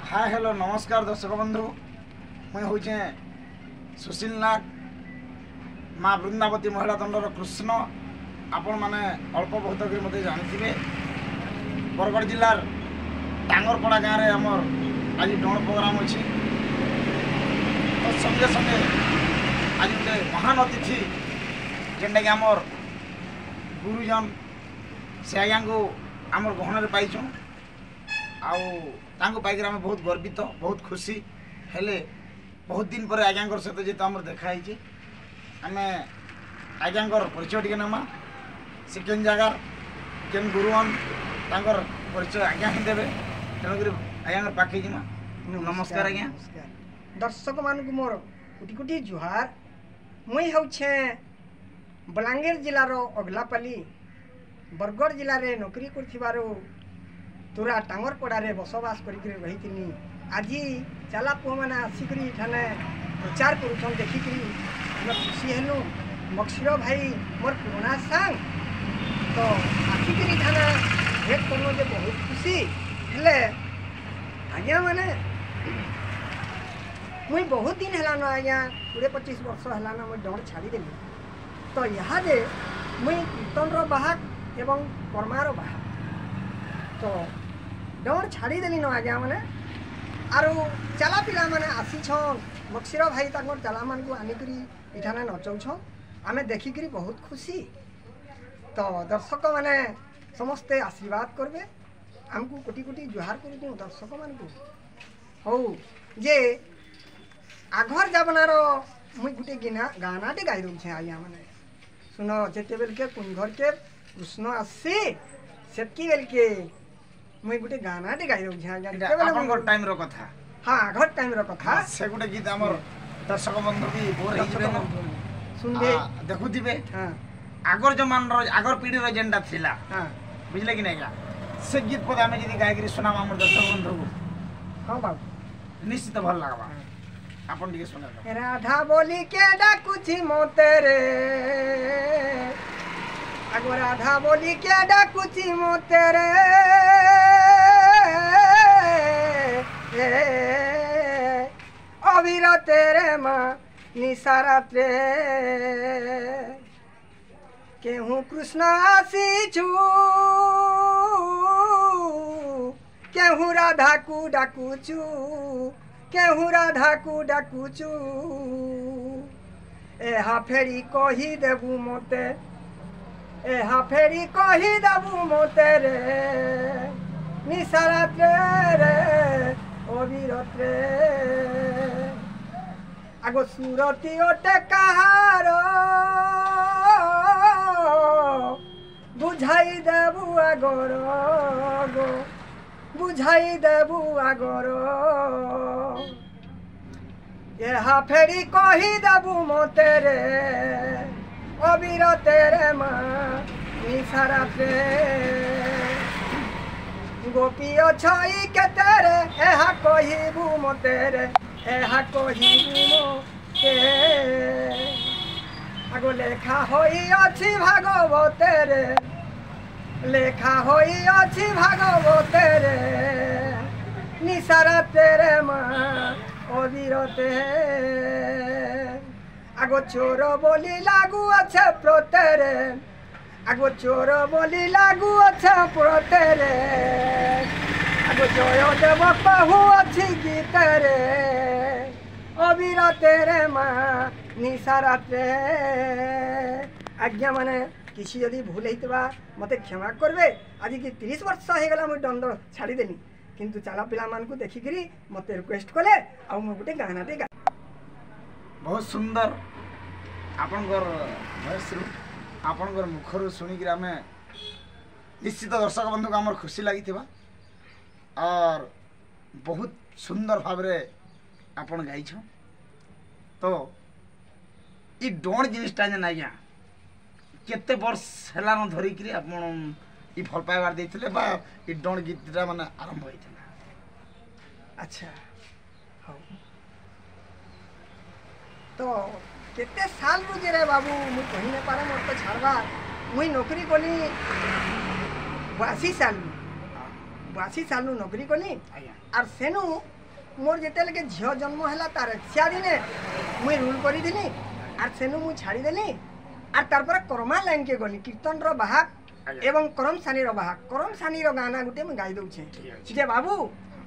Hi hello नमस्कार दर्शक बंधु मुझे हूँ सुशील नाग माँ वृंदावती महिला दंडर कृष्ण आपण मैंने अल्प बहुत मत जानी बरगढ़ जिलार टांगरपड़ा गाँव में आमर आज डण प्रोग्राम अच्छी तो संगे संगे आज गोटे महान अतिथि जेनटा कि आमर गुरुजन से आज्ञा को आमर गहन पाइछुँ आउ पाइक आम बहुत गर्वित बहुत खुशी हेले बहुत दिन पर आज्ञा सहित जेहतु आम देखाई आम आज्ञा परिचय टे नमा से केन जगार केन गुरुवन तांकर परिचय आज्ञा ही देवे तेणुक आज्ञा पाखे जीमा। नमस्कार आज्ञा। दर्शक मान मोर कोटि कोटि जुहार। मुई हूँ बलांगीर जिलार अगलापाली बरगढ़ जिले में नौकरी कर तुरा टांगरपड़ा रे बसवास करी रही। आज चला पुआ मैंने आसिक प्रचार कर देखिक खुशी हेलु। मक्सीर भाई मोर पुराना सांग तो आसिक भेट करनो जे बहुत खुशी हेले आज्ञा माने मुई बहुत दिन है आज्ञा 20-25 वर्ष है मुझे डर छाड़देली। तो यहाँ जे मुई कीर्तन बाहक एवं कर्मार बाहक तो डर छाड़देली न आज्ञा मैंने आरो चला पिला मैंने आसीछन मक्सीर भाई तक चला मान को आनिकरी इठाने नचौछन आमे देखिकी बहुत खुशी। तो दर्शक मैंने समस्ते आशीर्वाद करबे आमको कोटि कोटि जुहार कर दूँ दर्शक मान को हौ जे आघर जाबनार मुई गोटे गानाटे गाई दूँ आज्ञा मैंने सुन जेते बेल के कुंभर के कृष्ण आसी सेतकी बेल के मुई गोटे गानाटे गाई दूँ आज्ञा टाइम रो कथा। हाँ आघर टाइम रो कथा से गोटे गीत आमर दर्शक बंधु भी बोर हो सुनबे देखुथिबे। हाँ आगर जमान आगर पीढ़ी रो जेंडा थिला हाँ बुझले कि नहीं से गीत पद आम जी गायक सुना आम दर्शक बंधु को हाँ बाबू निश्चित भल लगवा आपन टिके सुना। राधा बोली के डाकुची मोते रे आगो राधा बोली के डाकुची मोते रे अबीर तेरे माँ निसारा रे केहूँ कृष्ण आसीछु केहूँ राधा को डाकुचु केहूँ राधा को डाकुचु एहा फेरी कही देबू मोते एहा फेरी कही देबू मोते रे निसारा रे अबीरत रे आगो सुरती ओटे कहार बुझाई देबू आगर गो बुझाई देबू आगर यहाँ फेरी कही देबू मोते रे अबीर तेरे माँ निसारा रे गोपी छई के तेरे यहाँ कहबू मोते रे यहाँ कहबू मोते आगो लेखा होई अच्छी भागवते रे लेखा होई अच्छी भागवते रे निसारा तेरे माँ अबीरते आगो चोर बोली लागू अच्छे प्रोते रे आगो चोर बोली लागू अच्छे प्रोते रे आगो जय देव कहू अच्छी गीत रे अबीर तेरे माँ निसारा रे। आज्ञा माने किसी यदि भूल होता मत क्षमा करबे। आज की 30 वर्ष होगला मुझे दंड छाड़देली किंतु चला पिला मान को देखिकी मत रिक्वेस्ट कले आ गोटे गानाटे गा बहुत सुंदर आपनकर वॉइस रु आपनकर मुखर शुणिक आम निश्चित दर्शक बंधु को आमर खुशी लगी और बहुत सुंदर भाव आपन गाई तो ये डोण जिनटा जेन आज्ञा केते वर्ष है धरिक ये भल पाइबार देते बा ये डोण गीतटा माने आरंभ होता। अच्छा हाँ तो केते साल रुजे रे बाबू मुझे कही नहीं पारे मोर तो छाड़वा मुई नौकरी कली 82 साल 82 साल नौकरी कली और सेनु मोर जेते लगे झियो जन्म हैला तार छिया दिने मुई रूल करी दिली आर सेनु मु छाड़ी देली आर तार पर कर्मा लाइन के गली कीर्तन रो बाहाक एवं करम सानी रो गाना गुटे मु गाई दउ छे जे बाबू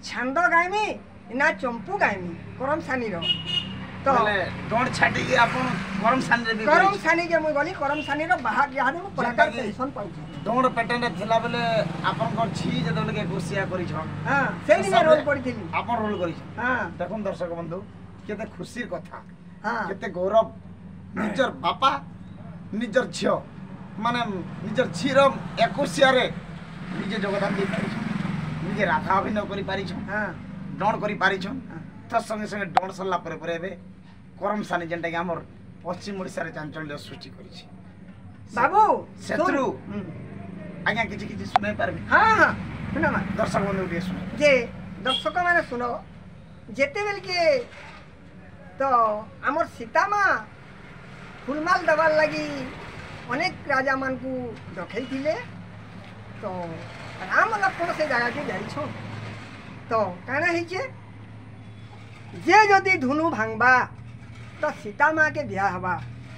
छंद गाइमी ना चंपू गाइमी करम सानी रो तो डोंड छाटी के आपण करम सानी रे करम सानी के मुई गली करम सानी रो बाहाक याद मु कलाकार पेंशन पाउ डोंड पेटेंट थिला बेले आपण को छी जदो लगे गुसिया करी छ हां सेही ने रोल पड़ी थी आपण रोल करी हां देखुन दर्शक बंधु केते खुशीर कथा हां केते गौरव निजर बापा निजर झियो माने निजर झीर 21 रे निजे योगदान दे पारि छ निजे राधा अभिनय करी पारि छ हां डोंड करी पारि छ त संगे संगे डोंड सल्ला परे एबे करम सानी जेंटा के हमर पश्चिम ओडिसा रे चांचल्य सृष्टि करी छी बाबू शत्रु आज्ञा किछि सुनाई पारबे हां हां सुना दर्शक बंधु के सुना जे दर्शक माने सुनो जेते बेल के तो हमर सीता मां फुलमाल दबार लगी अनेक राजा मान को डखई थिले तो राम लक्ष्मण से जगह के जाई छो तो काना है जे जदि धुनु भांगबा तो सीता माँ के बिया हवा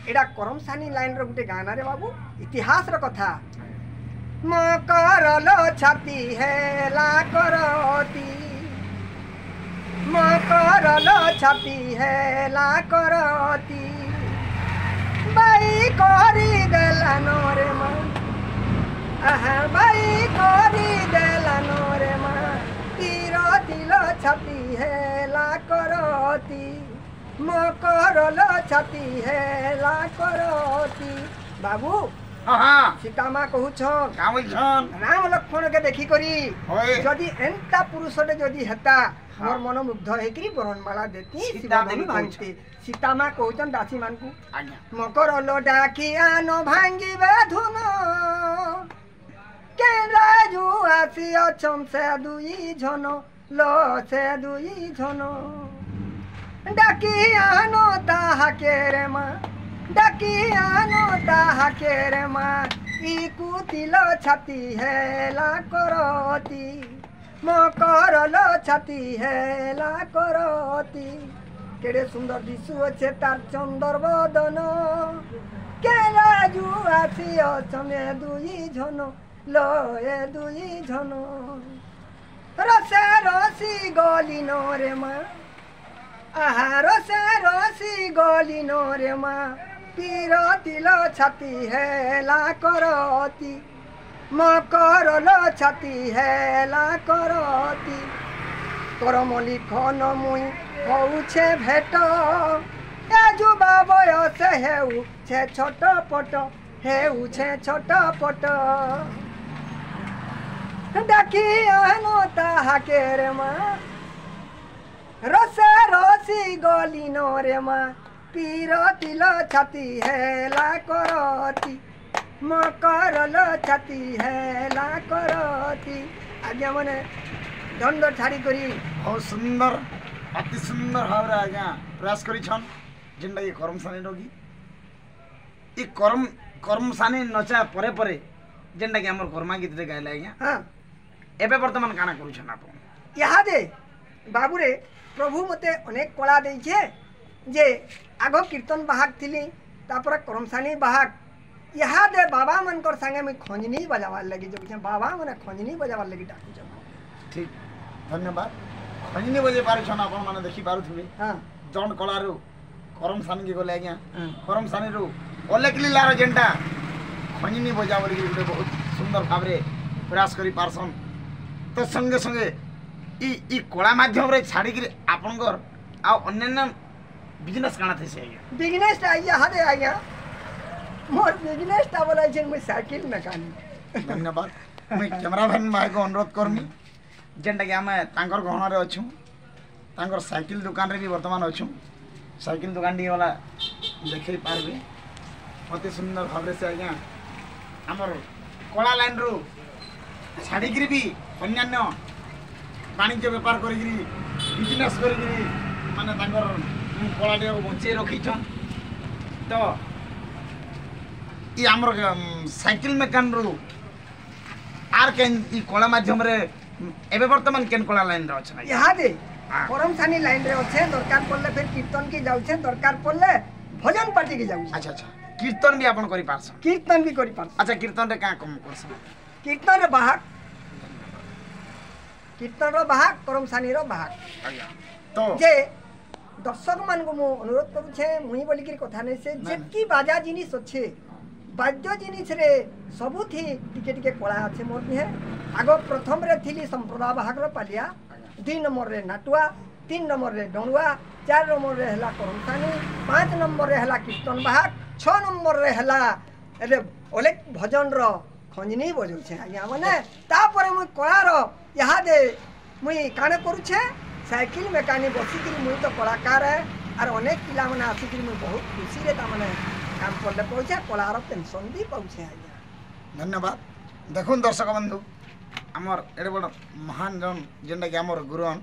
एडा करम सानी लाइन रो गुटे गाना रे बाबू इतिहास रो कथा मकरलो छाती है ला करती मकरलो छाती है ला करती बाई करी देला नोरे माँ आहा बाई करी देला नोरे माँ तीरो तिलो छाती है ला करती मकरलो छाती है ला करती बाबू हां सीता माँ कहू छन का बोल छन राम लक्ष्मण के देखी करी होय जदि एंता पुरुषटे जदि हेता मोर मन मुग्ध हेकरी बरणमाला देती सीता देवी भांगती सीता माँ कहूचन दासी मान को आज्ञा मकरलो डाकिया न भांगिबे धुन के राजू आसी अछम से दुई झन लो से दुई झन डाकिया न ताहा के रे माँ डाकिया न ताहा के रे माँ ई कुतिलो छाती है ला करती मकरलो छाती है ला करती केड़े सुंदर दिशु अच्छे तार चंदर बदन के राजू आसी अछमे दुई झन लो ए दुई झन रसे रसी गली नो रे माँ आहा रसे रसी गली नो रे माँ पीरो तिलो छाती है ला करती मकरलो छाती है ला करती करम लिखन मुई होउछे भेट ए जुबा बयस हेउ छे छोट पट हेउ छे छोट पट डाकी आनो ताहा के रे माँ रसे रसी गली नो रे माँ पीरो तिलो छाती है ला करती मकरलो छाती है ला करती आज्ञा मने दंड छाड़ी करी बहुत सुंदर अति सुंदर भाव आज्ञा प्रयास करी छन जेनटा ये करम सानी रोगी ये करम सानी नचा परे परे जेनटा कि हमर कर्मा गीत रे गाइला आज्ञा हाँ एबे वर्तमान काना करू छन आपण यहाँ दे बाबू रे प्रभु मते अनेक कला देइछे जे आगो कीर्तन बाहाक थिली तापर करमसानी बाहाक यहाँ दे बाबा मनकर संगे मैं खंजनी बजावार लगी जो बाबा मने खंजनी बजावार लगी डाकू छ ठीक धन्यवाद खंजनी बजे पारि छन आपण माने देखि पारुथिबे हां जौन कलारू करम सानी के गले आज्ञा करम सानी रू अलेक लीलार जेनटा खंजनी बजावली गुटे बहुत सुंदर भाव रे प्रयास करी पारसन तो संगे संगे ई कला माध्यम रे छाड़ी के आपनकर आ अन्य बिजनेस काना थे से आज्ञा बिजनेस ता यहाँ दे आज्ञा मोर बिजनेस ता बोला छे मैं साइकिल मैकेनिक धन्यवाद मैं कैमरामैन भाई को अनुरोध करमी जेनटा कि आमे तांकर गहना रे अछु तांकर साइकिल दुकान रे भी वर्तमान अछु साइकिल दुकान डी वाला देखै पारबे अति सुंदर भाव से आज्ञा हमर कला लाइन रो छाड़ी गिरी भी अन्य वाणिज्य व्यापार करी बिजनेस करी माने तांकर कला डी बचे रखी छन तो ये हमर साइकिल मेकान रो आर केन ई कला माध्यम रे एबे वर्तमान केन कला लाइन रो छ यहाँ दे हाँ। करमसानी लाइन रे अच्छे दरकार पड़ले फिर कीर्तन की जाउछे दरकार पड़ले भजन पार्टी की जाउछे अच्छा अच्छा कीर्तन भी आपण करि पारसन कीर्तन भी करि पार अच्छा कीर्तन रे का कम करसन कीर्तन रे बाहक कीर्तन रो बाहक करमसानी रो बाहक आज्ञा तो जे दर्शक मान को मु अनुरोध करू छे मुई बोली की कथा नै से जेकी बाजा जिनिस अच्छे बाद्य जिनिस रे सबु थी टिके टिके कला अच्छे मोर भी है आगो प्रथम रे थिली संप्रदाय बाहक रो पालिया 2 नंबर रे नाटुआ 3 नंबर रे डणुआ 4 नंबर रे हला करमसानी 5 नंबर रे हला कीर्तन बाहक 6 नंबर रे हला रे ओलेक भजन रो खंजनी बजौ छे आज्ञा माने तापर मुई कला रो यहाँ दे मुई काने करू छे साइकिल मेकानिक बसी कि मुई तो कलाकार है और अनेक पिला माने आसी कि मुई बहुत खुशी रे ता माने काम करले पहुंचे कलार पेंशन भी पहुंचे आज्ञा धन्यवाद देखुन दर्शक बंधु आमर एडे बड़ महान जन जेनटा कि आमर गुरुन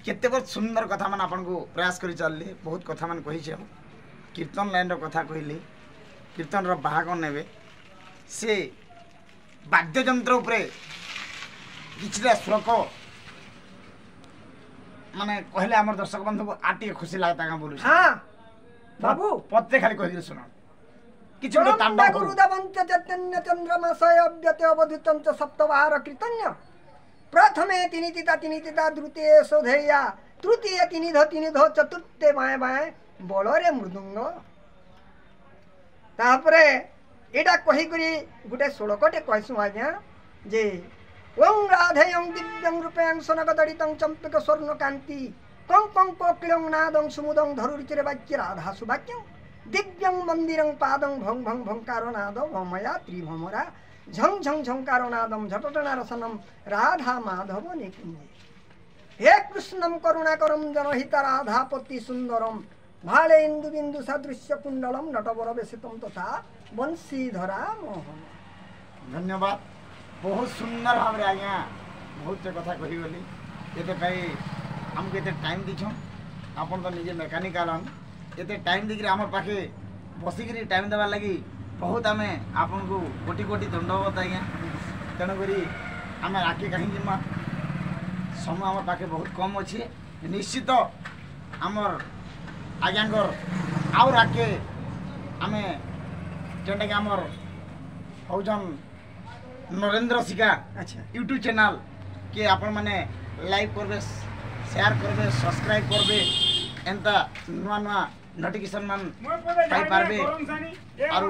केते बहुत सुंदर कथा मान आपन को प्रयास करि चलले बहुत कथा मान कहि छे कीर्तन लाइन रो कथा कहिली कीर्तन रो भाग नेबे से वाद्य यंत्र उपरे किछटा श्लोक माने कहले आमर दर्शक बंधु को आटी खुशी लागता का बोलु हां बाबू पत्ते खाली कहि सुनो किछ गोटे तांडव करू गुरुदेवंच चैतन्य चंद्रमासय अव्यते अवधूतं च सप्तवार कीर्तन्य प्रथमे तिनितिता द्वितीय सोधेया तृतीय तिनिध चतुर्थे बाए बाए बलरे मृदुंग तापरे एटा कहि करी गुटे श्लोकटे कहसु आज्ञा जे ओं राधेयं दिव्यं रूपेण सनकदडितं चंपक स्वर्ण कांति कं कं कोकिलं नादं सुमुदं धरुरिचिरे वाक्य राधा सुवाक्यं दिव्यं मंदिरं पादं भं भं भंकारो नादं भमया त्रिभमरा झं झं झंकारो नादं झटटना रसनं राधा माधव निकुंजे हे कृष्णं करुणाकरं जनहित राधापति सुंदरं भाले इंदु बिंदु सदृश्य कुंडलम नटवर बेसितम तथा बंशीधरा मोहन धन्यवाद बहुत सुंदर भाव रे आज्ञा बहुत कथा कही गली एते पई हमके एते टाइम दिछो आपन तो निजे मैकेनिकल हम एते टाइम दिकरी हमर पाखे बसिकरी टाइम देवा लगी बहुत आमे आपन को कोटी कोटी दंडवत आज्ञा तेणु करी आमे राखी कहीं जिमा समय हमर पाखे बहुत कम अछि निश्चित हमर आज्ञाकर आउ राखे आमे जेंटा कि हमर हौजन नरेंद्र सिका अच्छा यूट्यूब चैनल के आपण माने लाइक करबे शेयर करबे सब्सक्राइब करबे एंता नुआ नुआ नोटिफिकेशन मान पाई पारबे आरु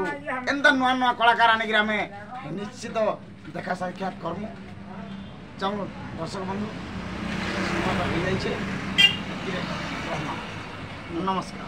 एंता नुआ नुआ कलाकार आने गिरा में निश्चित देखा साक्षात करमु चाहू दर्शक बंधु हो जाइछे नमस्कार।